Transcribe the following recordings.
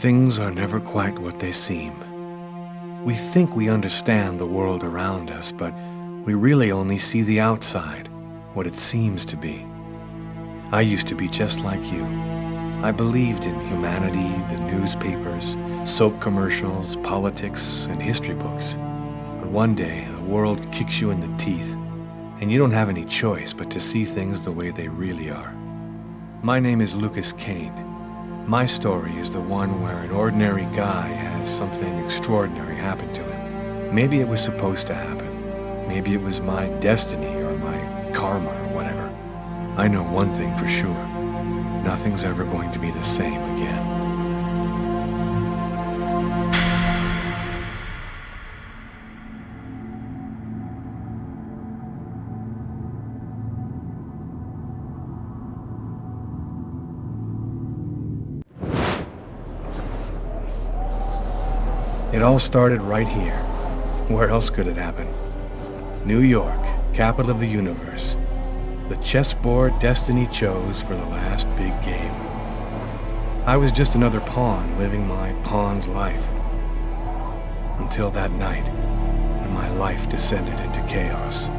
Things are never quite what they seem. We think we understand the world around us, but we really only see the outside, what it seems to be. I used to be just like you. I believed in humanity, the newspapers, soap commercials, politics, and history books. But one day, the world kicks you in the teeth, and you don't have any choice but to see things the way they really are. My name is Lucas Kane. My story is the one where an ordinary guy has something extraordinary happen to him. Maybe it was supposed to happen. Maybe it was my destiny or my karma or whatever. I know one thing for sure. Nothing's ever going to be the same again. It all started right here. Where else could it happen? New York, capital of the universe. The chessboard destiny chose for the last big game. I was just another pawn living my pawn's life. Until that night, when my life descended into chaos.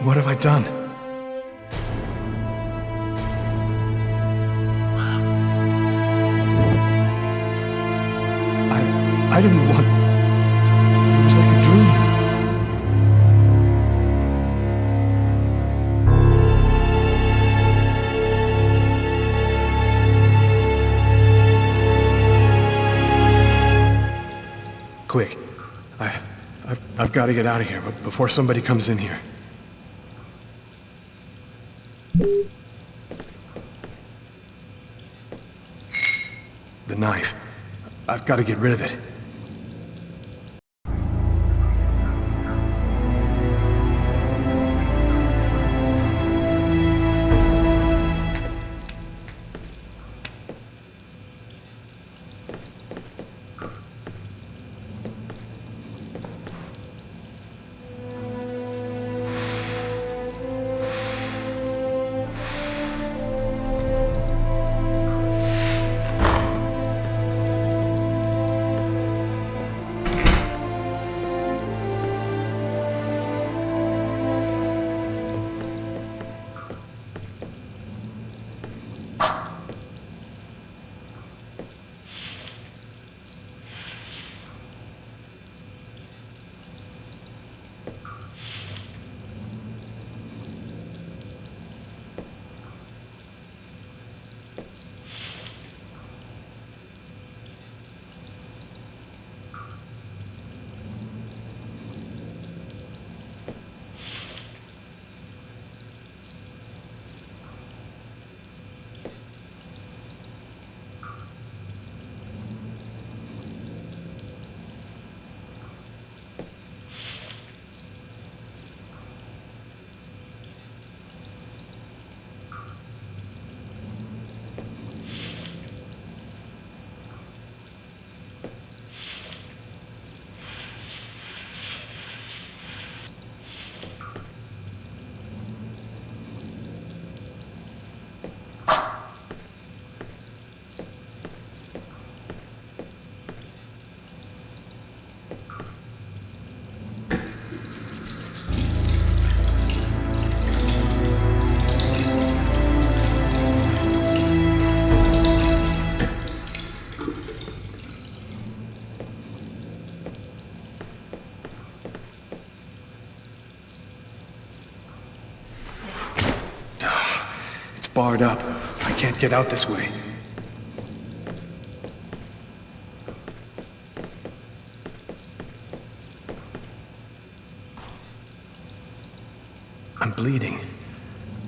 What have I done? I didn't want... It was like a dream. Quick. I've got to get out of here, but before somebody comes in here. The knife. I've got to get rid of it. barred up. I can't get out this way. I'm bleeding.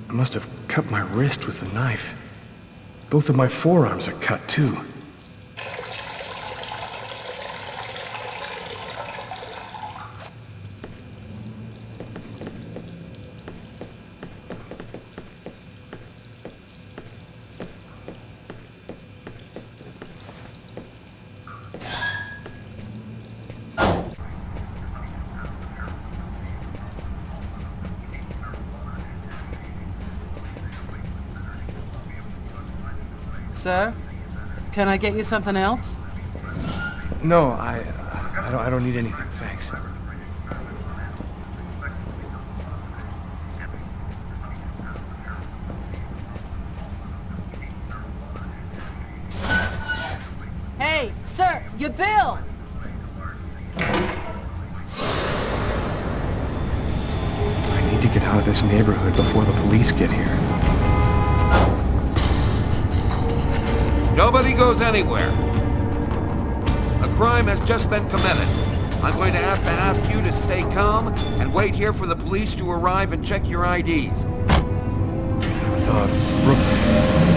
I must have cut my wrist with the knife. Both of my forearms are cut, too. Sir, can I get you something else? No, I don't need anything, thanks. Hey, sir, your bill! I need to get out of this neighborhood before the police get here. Nobody goes anywhere. A crime has just been committed. I'm going to have to ask you to stay calm and wait here for the police to arrive and check your IDs. Brooklyn.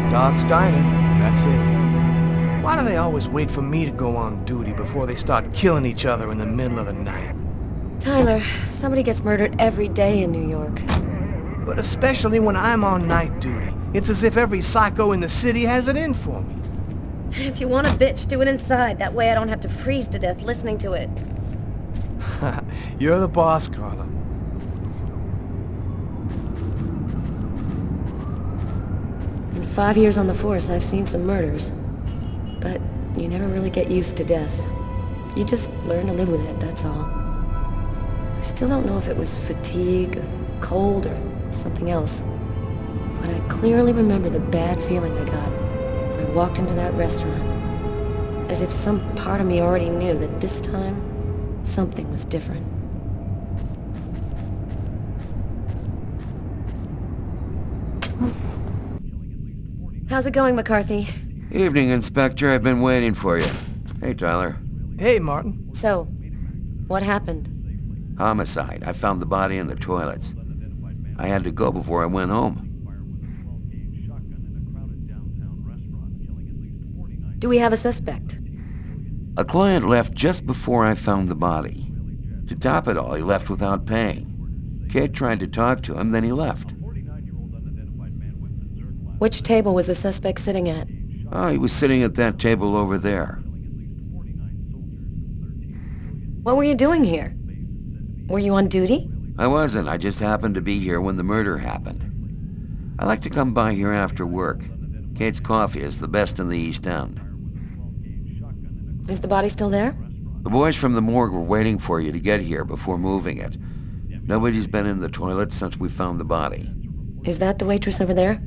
Dog's Diner, that's it. Why do they always wait for me to go on duty before they start killing each other in the middle of the night? Tyler, somebody gets murdered every day in New York. But especially when I'm on night duty. It's as if every psycho in the city has it in for me. If you want a bitch, do it inside. That way I don't have to freeze to death listening to it. You're the boss, Carla. In 5 years on the force, I've seen some murders. But you never really get used to death. You just learn to live with it, that's all. I still don't know if it was fatigue, or cold, or something else. But I clearly remember the bad feeling I got when I walked into that restaurant. As if some part of me already knew that this time, something was different. How's it going, McCarthy? Evening, Inspector. I've been waiting for you. Hey, Tyler. Hey, Martin. So, what happened? Homicide. I found the body in the toilets. I had to go before I went home. Do we have a suspect? A client left just before I found the body. To top it all, he left without paying. Kate tried to talk to him, then he left. Which table was the suspect sitting at? Oh, he was sitting at that table over there. What were you doing here? Were you on duty? I wasn't. I just happened to be here when the murder happened. I like to come by here after work. Kate's coffee is the best in the East End. Is the body still there? The boys from the morgue were waiting for you to get here before moving it. Nobody's been in the toilet since we found the body. Is that the waitress over there?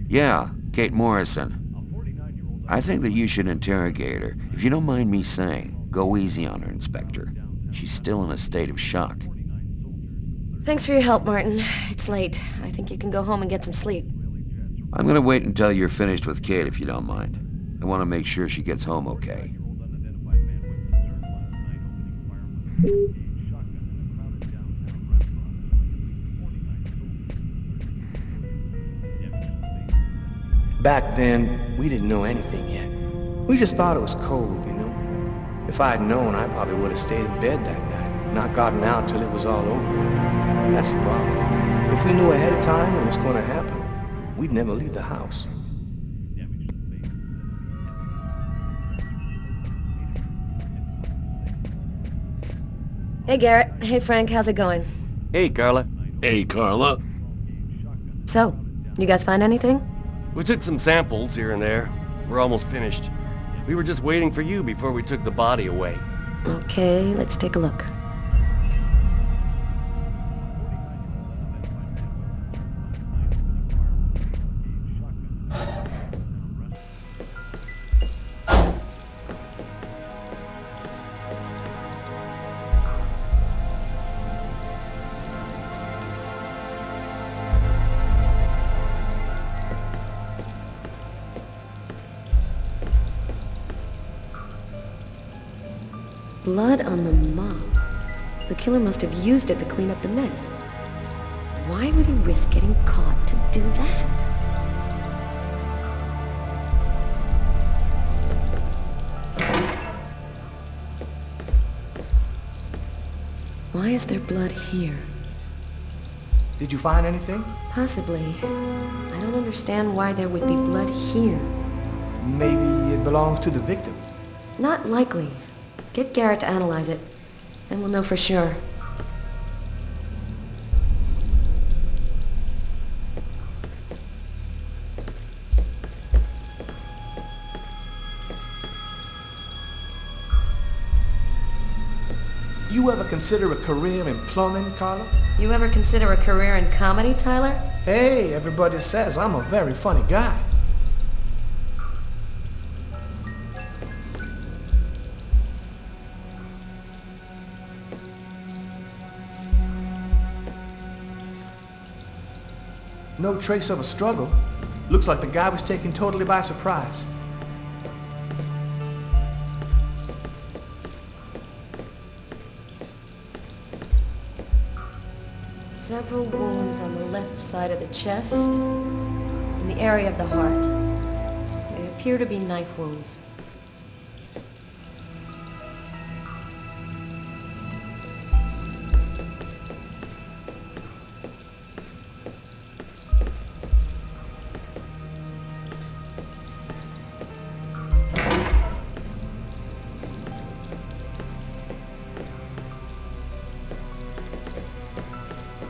Yeah, Kate Morrison. I think that you should interrogate her. If you don't mind me saying, go easy on her, Inspector. She's still in a state of shock. Thanks for your help, Martin. It's late. I think you can go home and get some sleep. I'm gonna wait until you're finished with Kate, if you don't mind. I want to make sure she gets home okay. Back then, we didn't know anything yet. We just thought it was cold, you know? If I had known, I probably would have stayed in bed that night, not gotten out till it was all over. That's the problem. If we knew ahead of time what was going to happen, we'd never leave the house. Hey, Garrett. Hey, Frank. How's it going? Hey, Carla. Hey, Carla. So, you guys find anything? We took some samples here and there. We're almost finished. We were just waiting for you before we took the body away. Okay, let's take a look. Blood on the mop. The killer must have used it to clean up the mess. Why would he risk getting caught to do that? Why is there blood here? Did you find anything? Possibly. I don't understand why there would be blood here. Maybe it belongs to the victim. Not likely. Get Garrett to analyze it, and we'll know for sure. You ever consider a career in plumbing, Carla? You ever consider a career in comedy, Tyler? Hey, everybody says I'm a very funny guy. No trace of a struggle. Looks like the guy was taken totally by surprise. Several wounds on the left side of the chest, in the area of the heart. They appear to be knife wounds.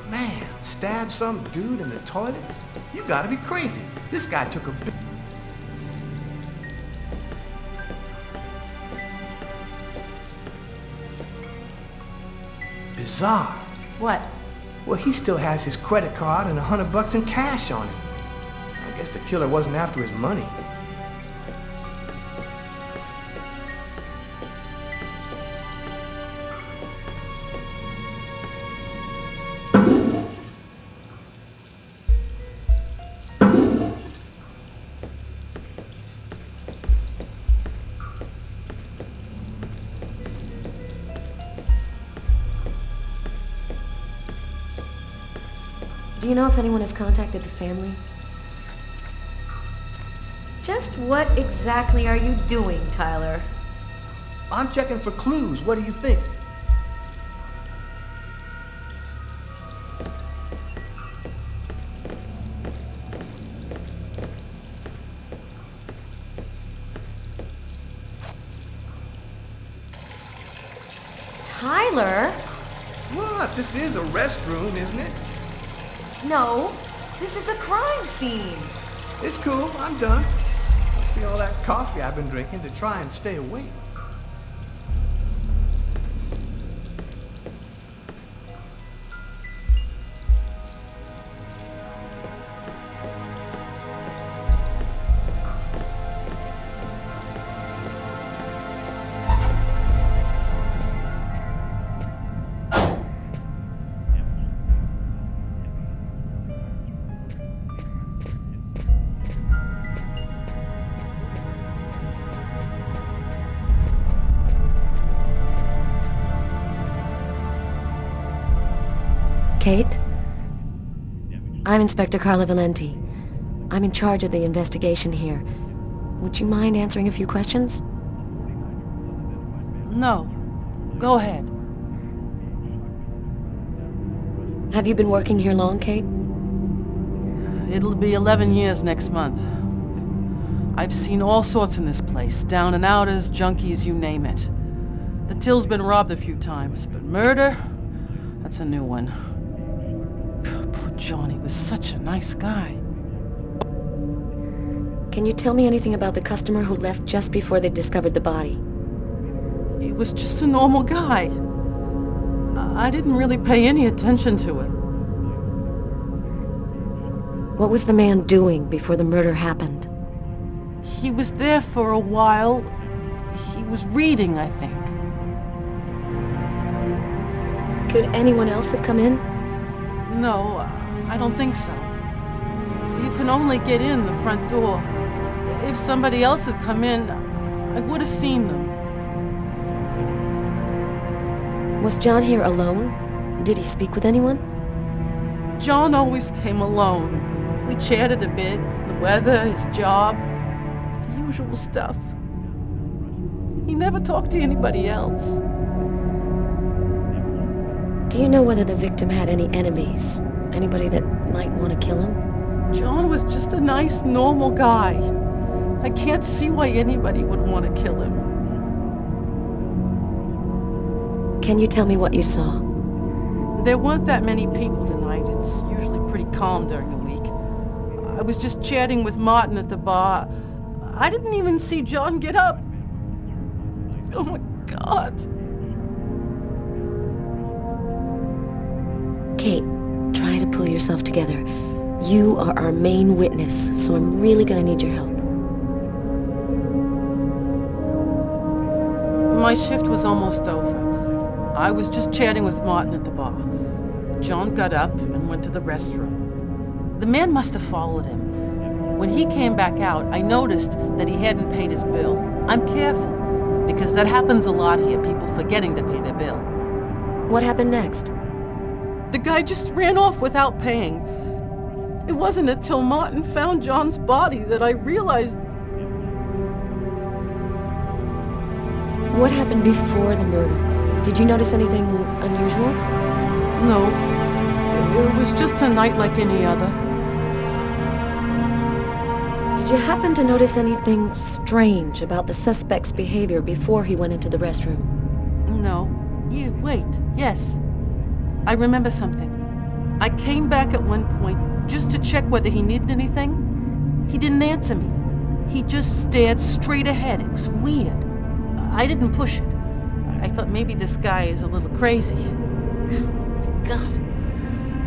Man, stabbed some dude in the toilets? You gotta be crazy. This guy took a big... Bizarre. What? Well, he still has his credit card and $100 in cash on him. I guess the killer wasn't after his money. Do you know if anyone has contacted the family? Just what exactly are you doing, Tyler? I'm checking for clues. What do you think? Tyler? What? This is a restroom, isn't it? No, this is a crime scene. It's cool. I'm done. Must be all that coffee I've been drinking to try and stay awake. Kate? I'm Inspector Carla Valenti. I'm in charge of the investigation here. Would you mind answering a few questions? No. Go ahead. Have you been working here long, Kate? It'll be 11 years next month. I've seen all sorts in this place. Down and outers, junkies, you name it. The till's been robbed a few times, but murder? That's a new one. Johnny was such a nice guy. Can you tell me anything about the customer who left just before they discovered the body? He was just a normal guy. I didn't really pay any attention to it. What was the man doing before the murder happened? He was there for a while. He was reading, I think. Could anyone else have come in? No, I don't think so. You can only get in the front door. If somebody else had come in, I would have seen them. Was John here alone? Did he speak with anyone? John always came alone. We chatted a bit, the weather, his job, the usual stuff. He never talked to anybody else. Do you know whether the victim had any enemies? Anybody that might want to kill him? John was just a nice, normal guy. I can't see why anybody would want to kill him. Can you tell me what you saw? There weren't that many people tonight. It's usually pretty calm during the week. I was just chatting with Martin at the bar. I didn't even see John get up. Oh my God. Kate, try to pull yourself together. You are our main witness, so I'm really gonna need your help. My shift was almost over. I was just chatting with Martin at the bar. John got up and went to the restroom. The man must have followed him. When he came back out, I noticed that he hadn't paid his bill. I'm careful, because that happens a lot here, people forgetting to pay their bill. What happened next? The guy just ran off without paying. It wasn't until Martin found John's body that I realized... What happened before the murder? Did you notice anything unusual? No. It was just a night like any other. Did you happen to notice anything strange about the suspect's behavior before he went into the restroom? No. Wait. Yes. I remember something. I came back at one point just to check whether he needed anything. He didn't answer me. He just stared straight ahead. It was weird. I didn't push it. I thought maybe this guy is a little crazy. God.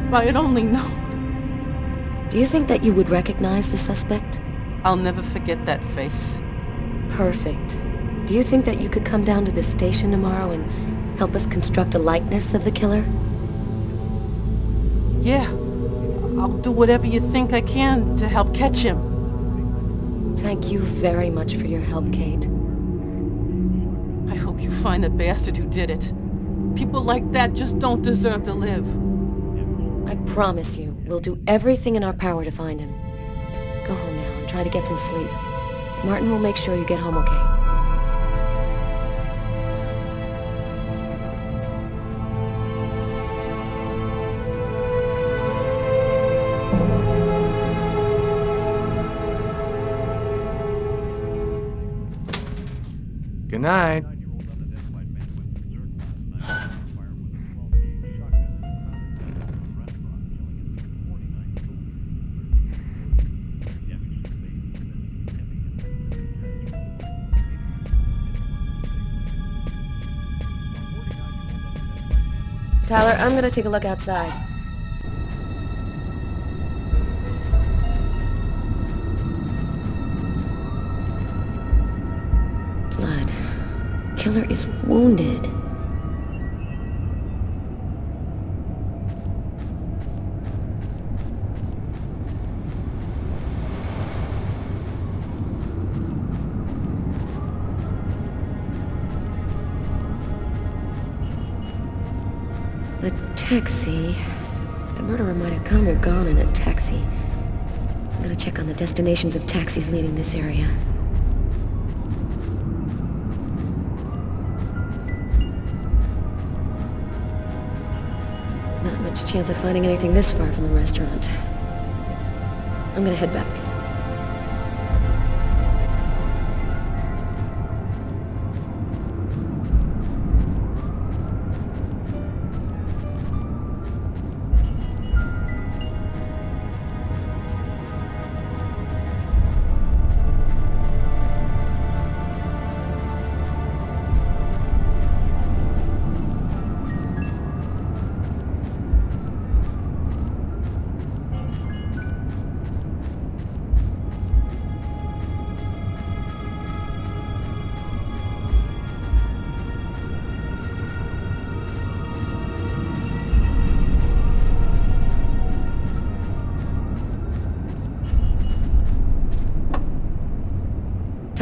If I had only known. Do you think that you would recognize the suspect? I'll never forget that face. Perfect. Do you think that you could come down to the station tomorrow and help us construct a likeness of the killer? Yeah. I'll do whatever you think I can to help catch him. Thank you very much for your help, Kate. I hope you find the bastard who did it. People like that just don't deserve to live. I promise you, we'll do everything in our power to find him. Go home now and try to get some sleep. Martin will make sure you get home okay. Good night. Tyler, I'm gonna take a look outside. Blood. Killer is wounded. A taxi. The murderer might have come or gone in a taxi. I'm gonna check on the destinations of taxis leaving this area. Not much chance of finding anything this far from the restaurant. I'm gonna head back.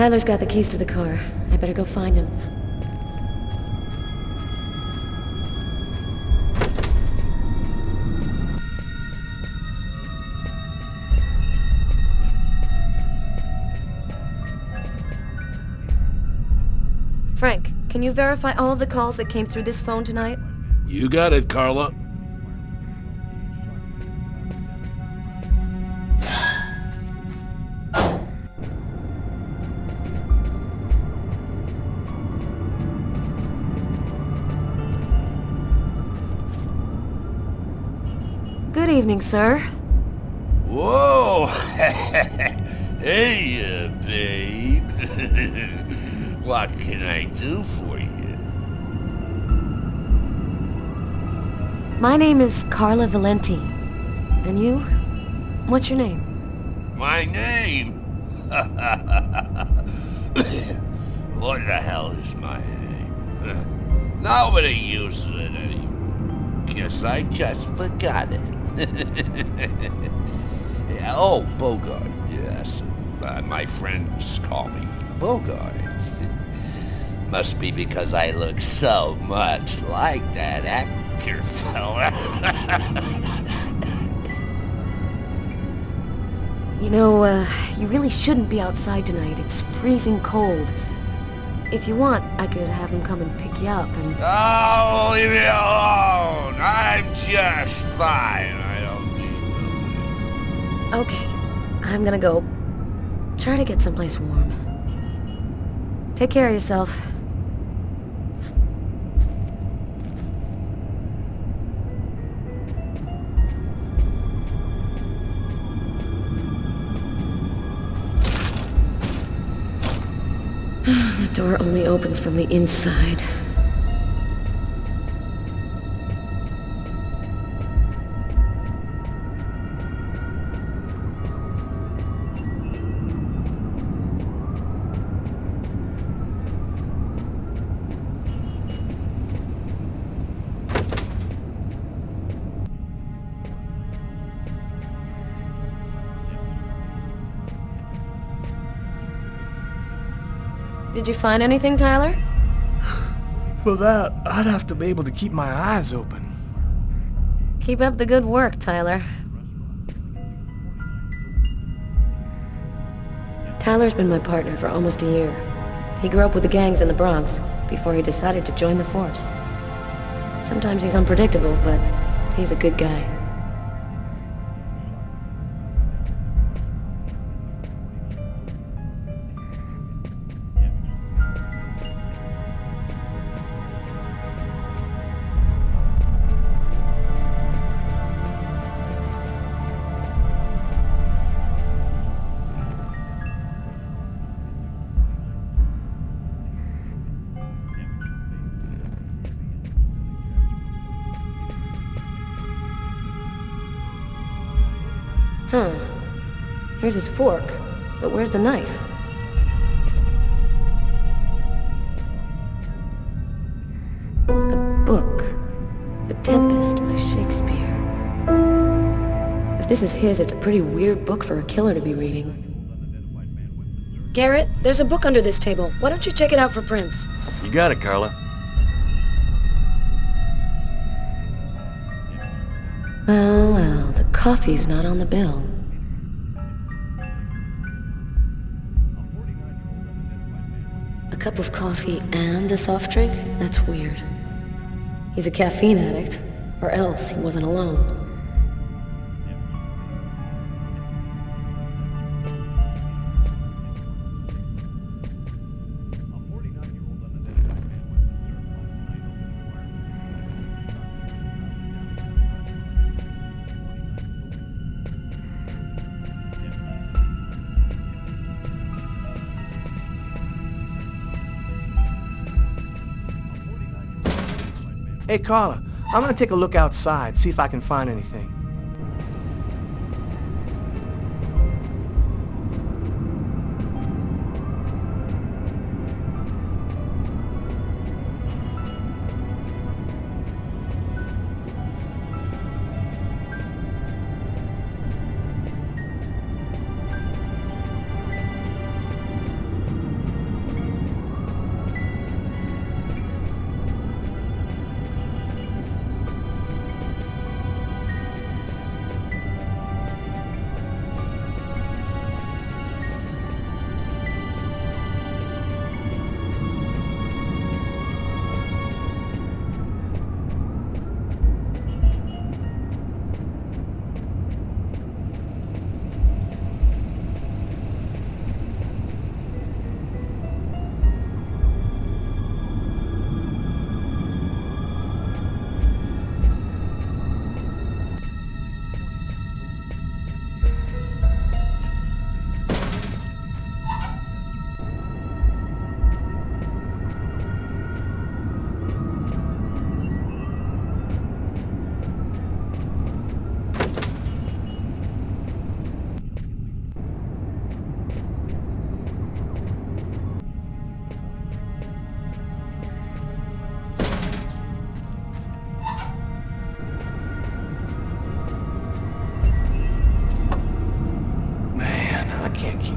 Tyler's got the keys to the car. I better go find him. Frank, can you verify all of the calls that came through this phone tonight? You got it, Carla. Good evening, sir. Whoa! Hey, babe. What can I do for you? My name is Carla Valenti. And you? What's your name? My name? What the hell is my name? Nobody uses it anymore. Guess I just forgot it. Oh, Bogart, yes. My friends call me Bogart. Must be because I look so much like that actor fella. You know, you really shouldn't be outside tonight. It's freezing cold. If you want, I could have him come and pick you up and... Oh, leave me alone! I'm just fine. I don't need nobody. Okay, I'm gonna go. Try to get someplace warm. Take care of yourself. The door only opens from the inside. Did you find anything, Tyler? For that, I'd have to be able to keep my eyes open. Keep up the good work, Tyler. Tyler's been my partner for almost a year. He grew up with the gangs in the Bronx before he decided to join the force. Sometimes he's unpredictable, but he's a good guy. Huh. Here's his fork, but where's the knife? A book. The Tempest by Shakespeare. If this is his, it's a pretty weird book for a killer to be reading. Garrett, there's a book under this table. Why don't you check it out for prints? You got it, Carla. Well, the coffee's not on the bill. A cup of coffee and a soft drink? That's weird. He's a caffeine addict, or else he wasn't alone. Hey, Carla, I'm gonna take a look outside, see if I can find anything.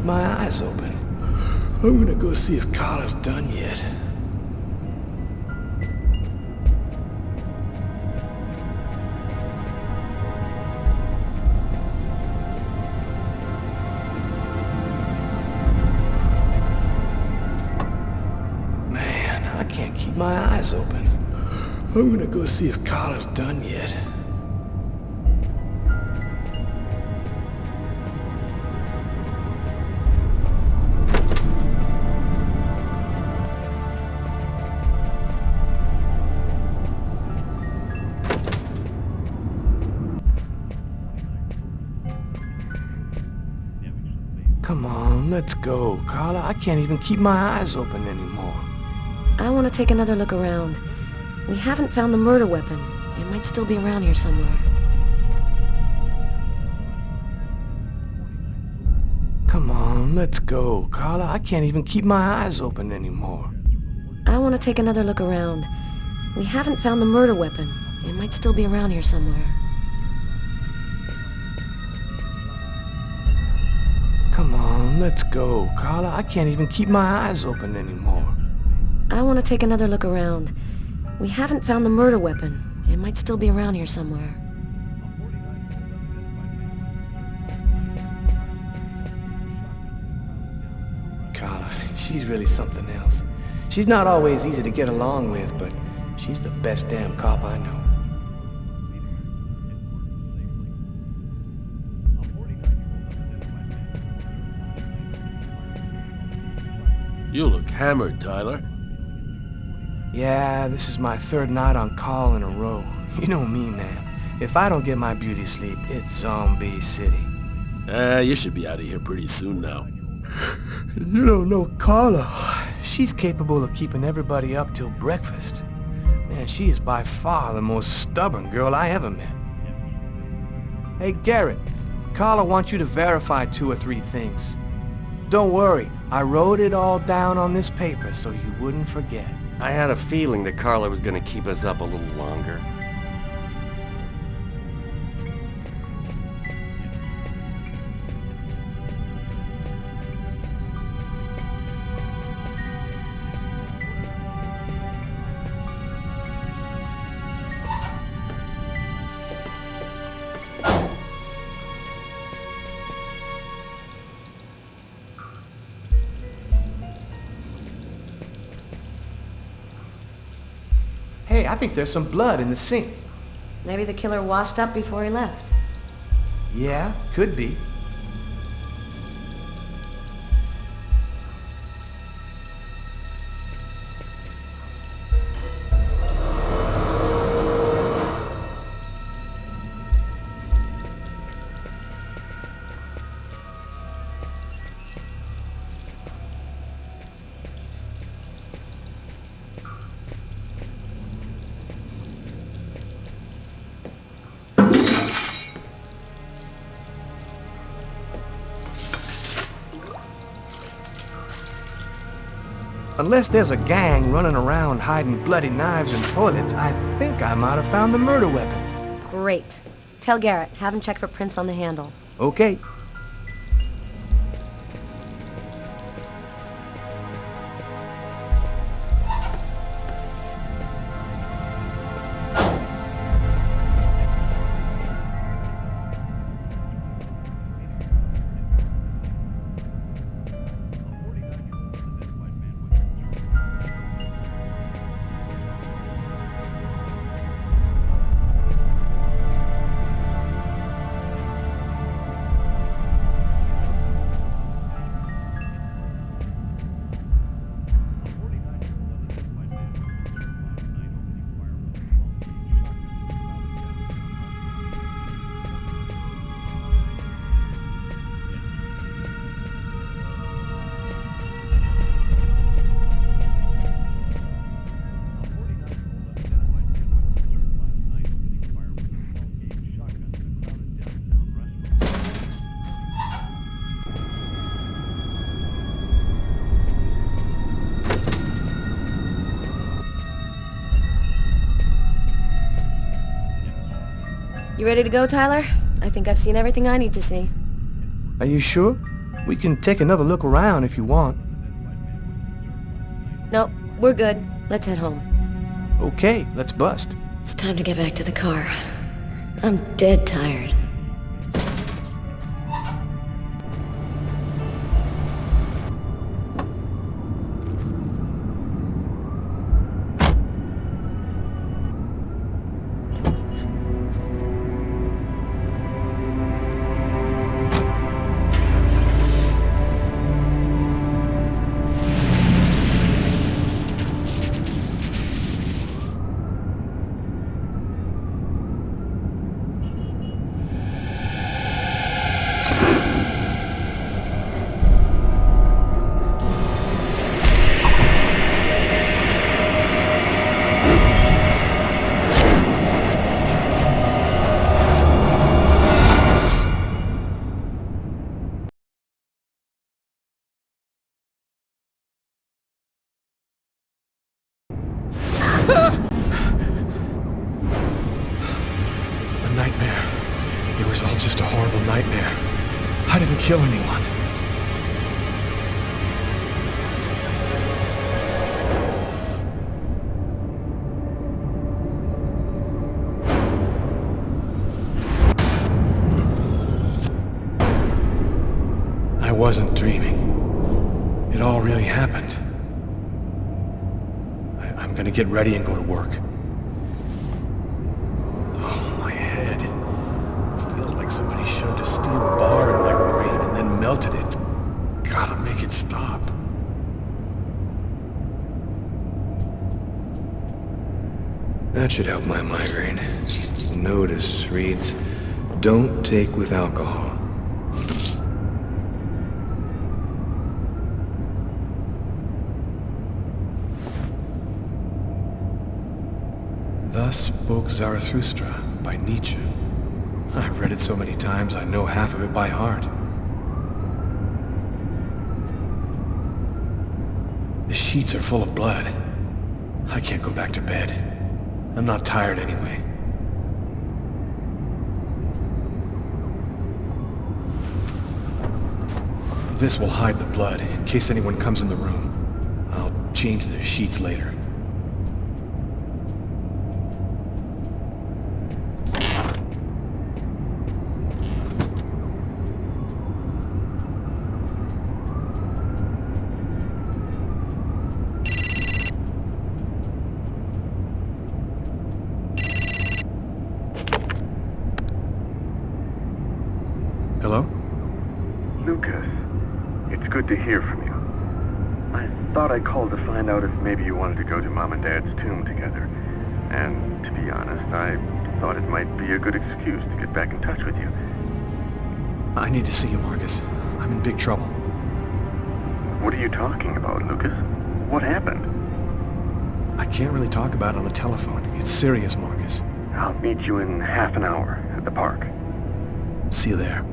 my eyes open. I'm gonna go see if Carla's done yet. Man, I can't keep my eyes open. I'm gonna go see if Carla's done yet. Come on, let's go, Carla. I can't even keep my eyes open anymore. I want to take another look around. We haven't found the murder weapon. It might still be around here somewhere. Come on, let's go, Carla. I can't even keep my eyes open anymore. I want to take another look around. We haven't found the murder weapon. It might still be around here somewhere. Come on, let's go, Carla. I can't even keep my eyes open anymore. I want to take another look around. We haven't found the murder weapon. It might still be around here somewhere. Carla, she's really something else. She's not always easy to get along with, but she's the best damn cop I know. You look hammered, Tyler. Yeah, this is my third night on call in a row. You know me, man. If I don't get my beauty sleep, it's Zombie City. You should be out of here pretty soon now. You don't know Carla. She's capable of keeping everybody up till breakfast. Man, she is by far the most stubborn girl I ever met. Hey, Garrett. Carla wants you to verify 2 or 3 things. Don't worry, I wrote it all down on this paper so you wouldn't forget. I had a feeling that Carla was gonna keep us up a little longer. Hey, I think there's some blood in the sink. Maybe the killer washed up before he left. Yeah, could be. Unless there's a gang running around hiding bloody knives in toilets, I think I might have found the murder weapon. Great. Tell Garrett, have him check for prints on the handle. Okay. You ready to go, Tyler? I think I've seen everything I need to see. Are you sure? We can take another look around if you want. No, we're good. Let's head home. Okay, let's bust. It's time to get back to the car. I'm dead tired. A nightmare. It was all just a horrible nightmare. I didn't kill anyone. I wasn't dreaming. It all really happened. I'm gonna get ready and go to work. Oh, my head. Feels like somebody shoved a steel bar in my brain and then melted it. Gotta make it stop. That should help my migraine. Notice reads, "Don't take with alcohol." Thus spoke Zarathustra by Nietzsche. I've read it so many times I know half of it by heart. The sheets are full of blood. I can't go back to bed. I'm not tired anyway. This will hide the blood in case anyone comes in the room. I'll change the sheets later. Hello? Lucas, it's good to hear from you. I thought I called to find out if maybe you wanted to go to Mom and Dad's tomb together. And to be honest, I thought it might be a good excuse to get back in touch with you. I need to see you, Marcus. I'm in big trouble. What are you talking about, Lucas? What happened? I can't really talk about it on the telephone. It's serious, Marcus. I'll meet you in half an hour at the park. See you there.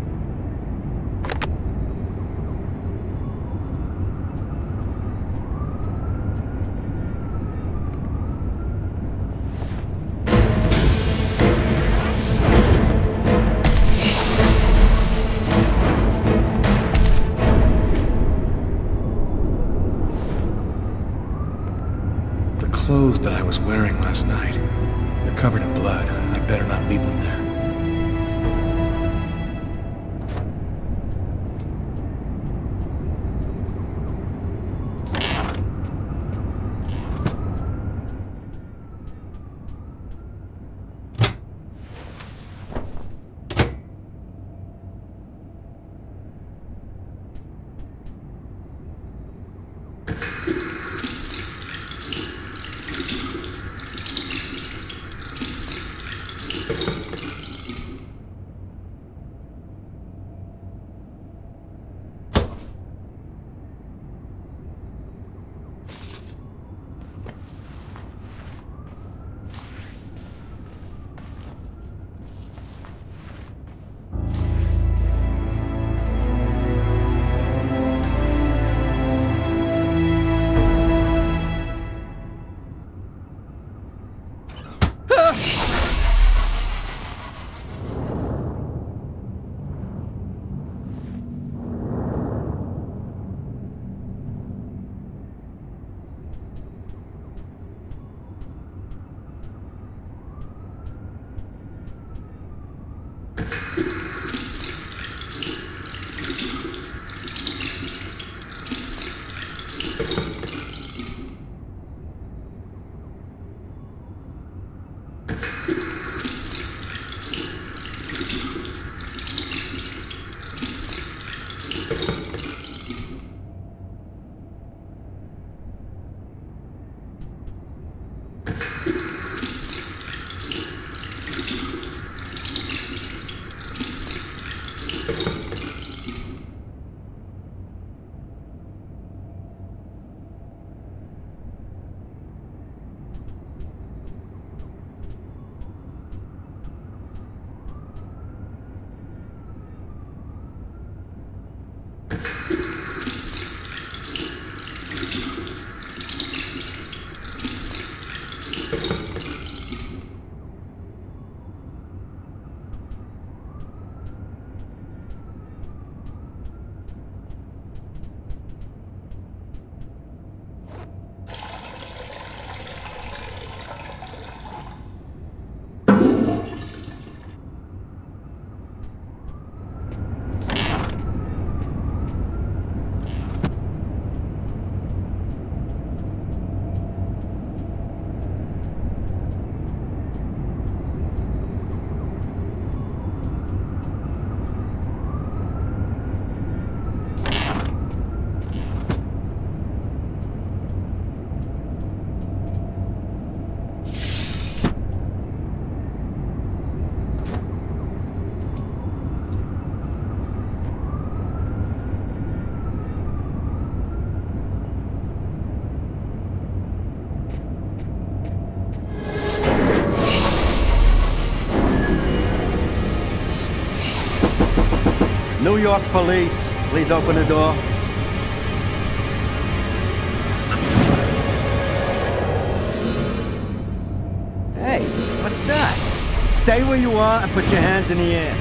The clothes that I was wearing last night, they're covered in blood. I better not leave them there. New York police, please open the door. Hey, what's that? Stay where you are and put your hands in the air.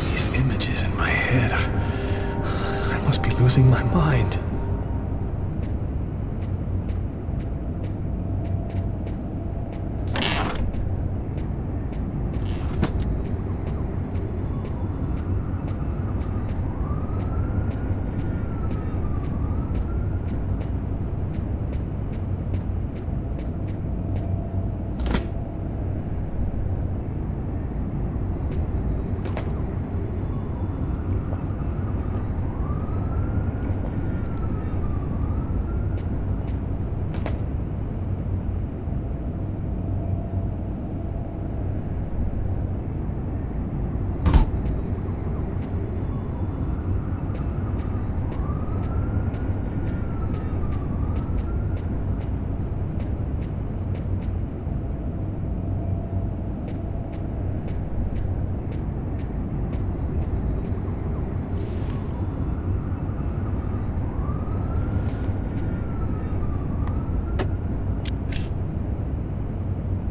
These images in my head. I must be losing my mind.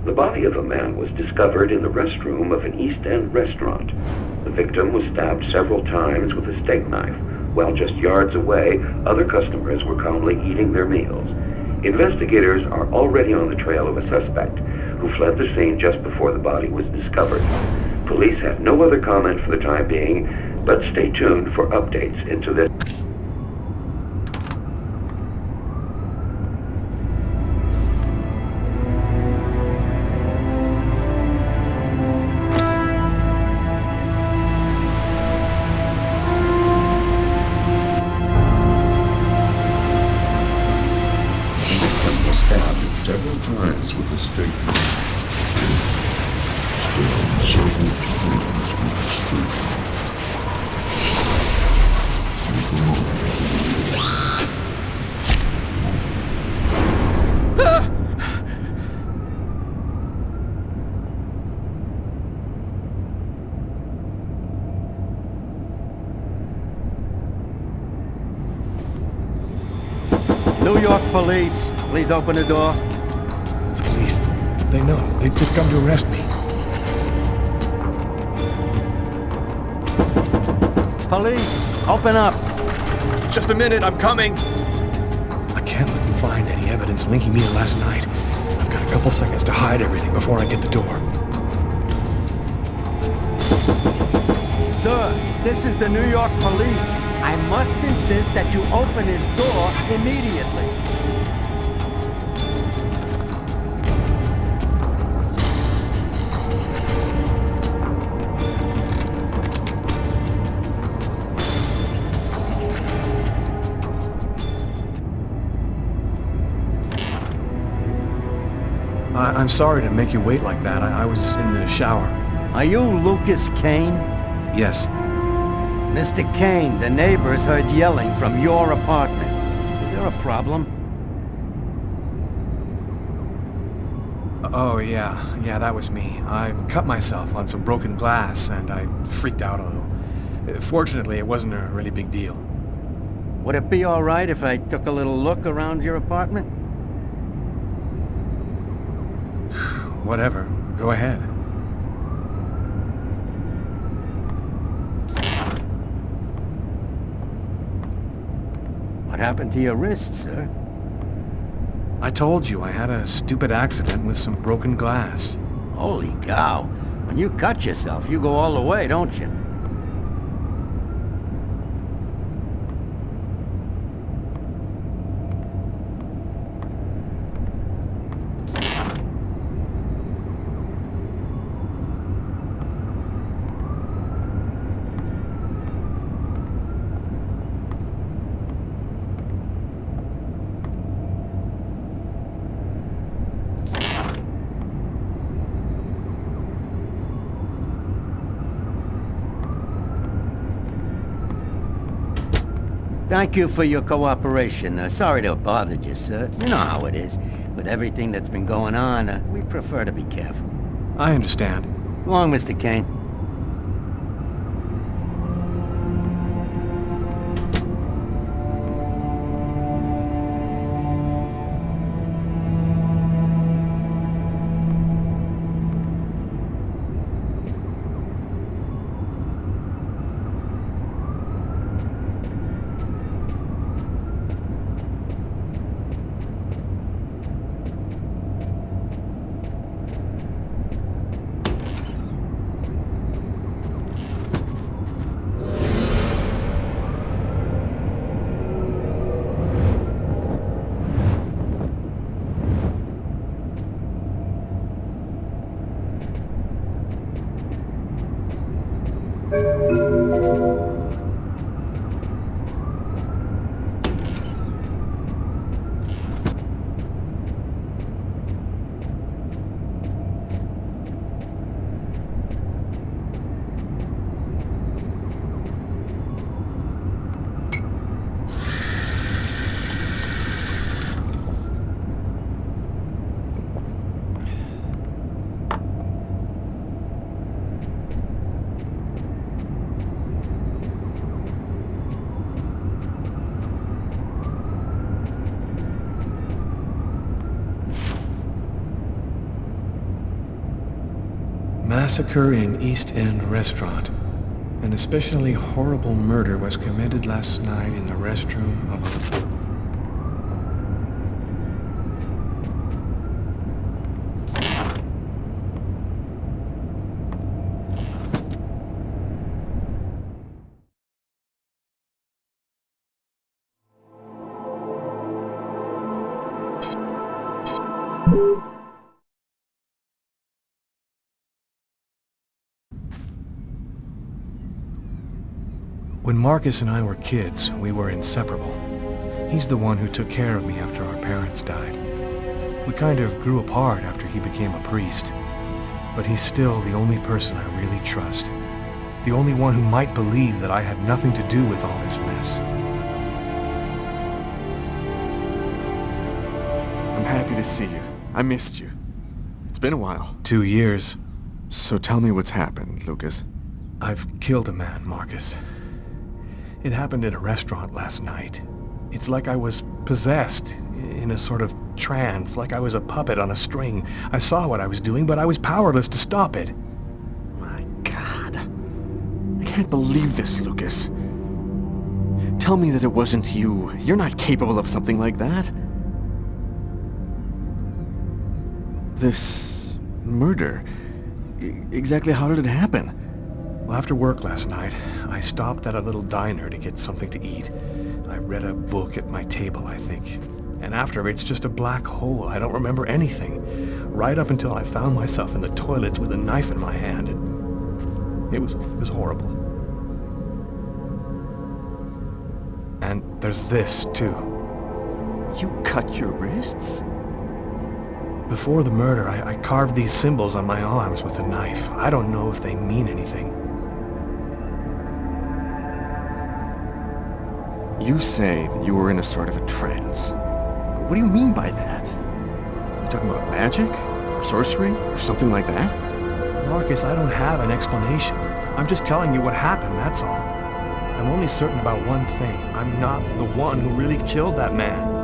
The body of a man was discovered in the restroom of an East End restaurant. The victim was stabbed several times with a steak knife, while just yards away, other customers were calmly eating their meals. Investigators are already on the trail of a suspect who fled the scene just before the body was discovered. Police have no other comment for the time being, but stay tuned for updates into this. Stabbed several times with a steak knife. Stabbed several times with a steak New York police, please open the door. The police. They know. They've come to arrest me. Police, open up. Just a minute, I'm coming. I can't let them find any evidence linking me to last night. I've got a couple seconds to hide everything before I get the door. Sir, this is the New York police. I must insist that you open his door immediately. I'm sorry to make you wait like that. I was in the shower. Are you Lucas Kane? Yes. Mr. Kane, the neighbors heard yelling from your apartment. Is there a problem? Oh, yeah. Yeah, that was me. I cut myself on some broken glass, and I freaked out a little. Fortunately, it wasn't a really big deal. Would it be all right if I took a little look around your apartment? Whatever. Go ahead. What happened to your wrist, sir? I told you I had a stupid accident with some broken glass. Holy cow. When you cut yourself, you go all the way, don't you? Thank you for your cooperation. Sorry to have bothered you, sir. You know how it is. With everything that's been going on, we prefer to be careful. I understand. Go on, Mr. Kane. Massacre in East End restaurant. An especially horrible murder was committed last night in the restroom of a... When Marcus and I were kids, we were inseparable. He's the one who took care of me after our parents died. We kind of grew apart after he became a priest. But he's still the only person I really trust. The only one who might believe that I had nothing to do with all this mess. I'm happy to see you. I missed you. It's been a while. 2 years. So tell me what's happened, Lucas. I've killed a man, Marcus. It happened in a restaurant last night. It's like I was possessed, in a sort of trance, like I was a puppet on a string. I saw what I was doing, but I was powerless to stop it. My God. I can't believe this, Lucas. Tell me that it wasn't you. You're not capable of something like that. This murder, exactly how did it happen? Well, after work last night, I stopped at a little diner to get something to eat. I read a book at my table, I think. And after, it's just a black hole. I don't remember anything. Right up until I found myself in the toilets with a knife in my hand. It was horrible. And there's this, too. You cut your wrists? Before the murder, I carved these symbols on my arms with a knife. I don't know if they mean anything. You say that you were in a sort of a trance. But what do you mean by that? Are you talking about magic? Or sorcery? Or something like that? Marcus, I don't have an explanation. I'm just telling you what happened, that's all. I'm only certain about one thing. I'm not the one who really killed that man.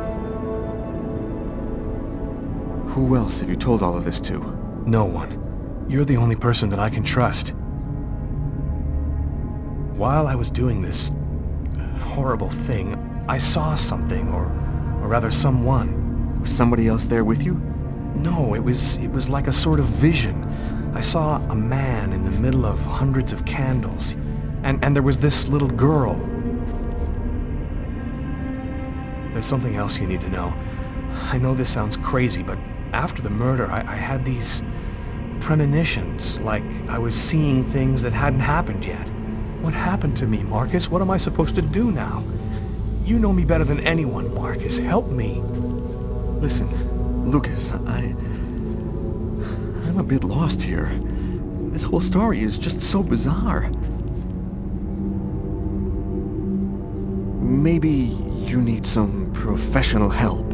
Who else have you told all of this to? No one. You're the only person that I can trust. While I was doing this horrible thing, I saw something, or rather someone. Was somebody else there with you? No, it was like a sort of vision. I saw a man in the middle of hundreds of candles, and there was this little girl. There's something else you need to know. I know this sounds crazy, but after the murder, I had these premonitions, like I was seeing things that hadn't happened yet. What happened to me, Marcus? What am I supposed to do now? You know me better than anyone, Marcus. Help me. Listen, Lucas, I'm a bit lost here. This whole story is just so bizarre. Maybe you need some professional help.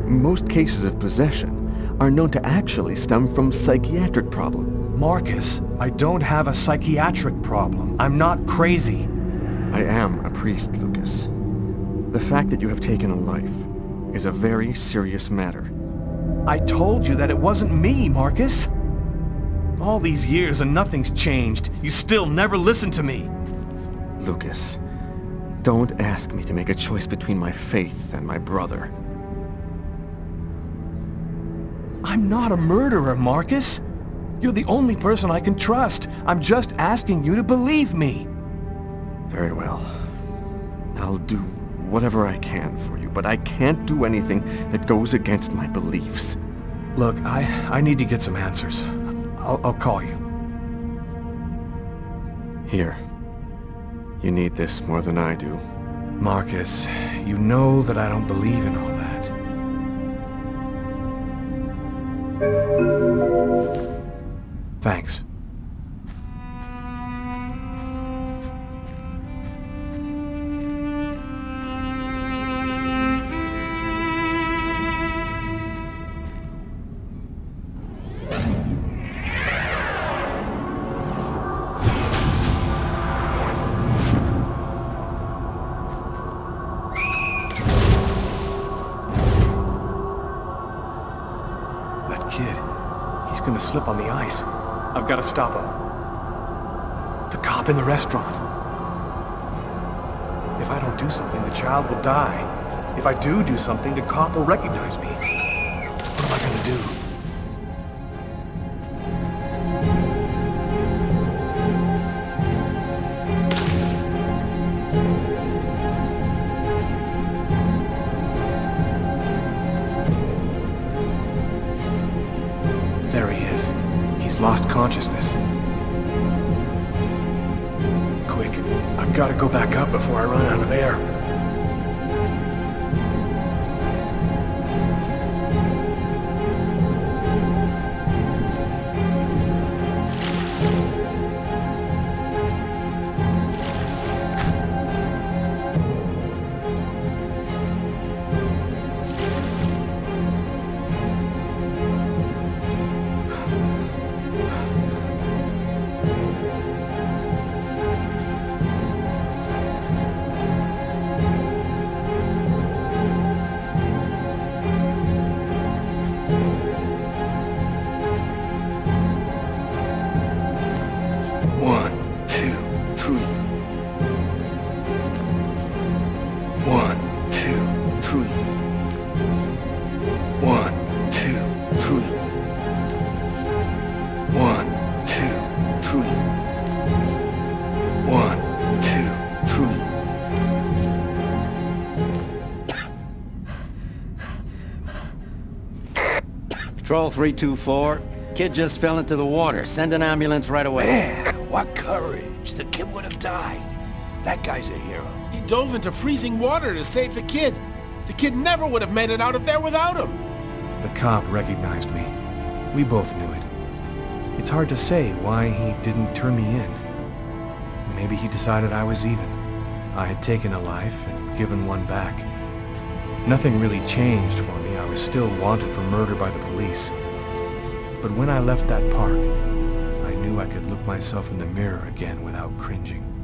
Most cases of possession are known to actually stem from psychiatric problem. Marcus, I don't have a psychiatric problem. I'm not crazy. I am a priest, Lucas. The fact that you have taken a life is a very serious matter. I told you that it wasn't me, Marcus. All these years and nothing's changed. You still never listen to me. Lucas, don't ask me to make a choice between my faith and my brother. I'm not a murderer, Marcus. You're the only person I can trust. I'm just asking you to believe me. Very well. I'll do whatever I can for you, but I can't do anything that goes against my beliefs. Look, I need to get some answers. I'll call you. Here. You need this more than I do. Marcus, you know that I don't believe in all that. Thanks. That kid, he's gonna slip on the ice. I've got to stop him. The cop in the restaurant. If I don't do something, the child will die. If I do something, the cop will recognize me. What am I gonna do? There he is. He's lost consciousness. Quick, I've got to go back up before I run out of air. Patrol 324. Kid just fell into the water. Send an ambulance right away. Man, what courage. The kid would have died. That guy's a hero. He dove into freezing water to save the kid. The kid never would have made it out of there without him. The cop recognized me. We both knew it. It's hard to say why he didn't turn me in. Maybe he decided I was even. I had taken a life and given one back. Nothing really changed for me. I was still wanted for murder by the police. But when I left that park, I knew I could look myself in the mirror again without cringing.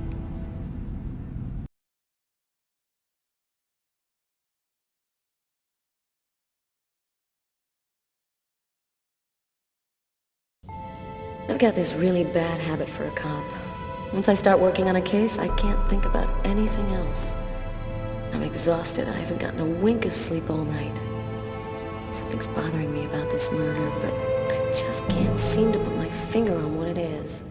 I've got this really bad habit for a cop. Once I start working on a case, I can't think about anything else. I'm exhausted. I haven't gotten a wink of sleep all night. Something's bothering me about this murder, but I just can't seem to put my finger on what it is.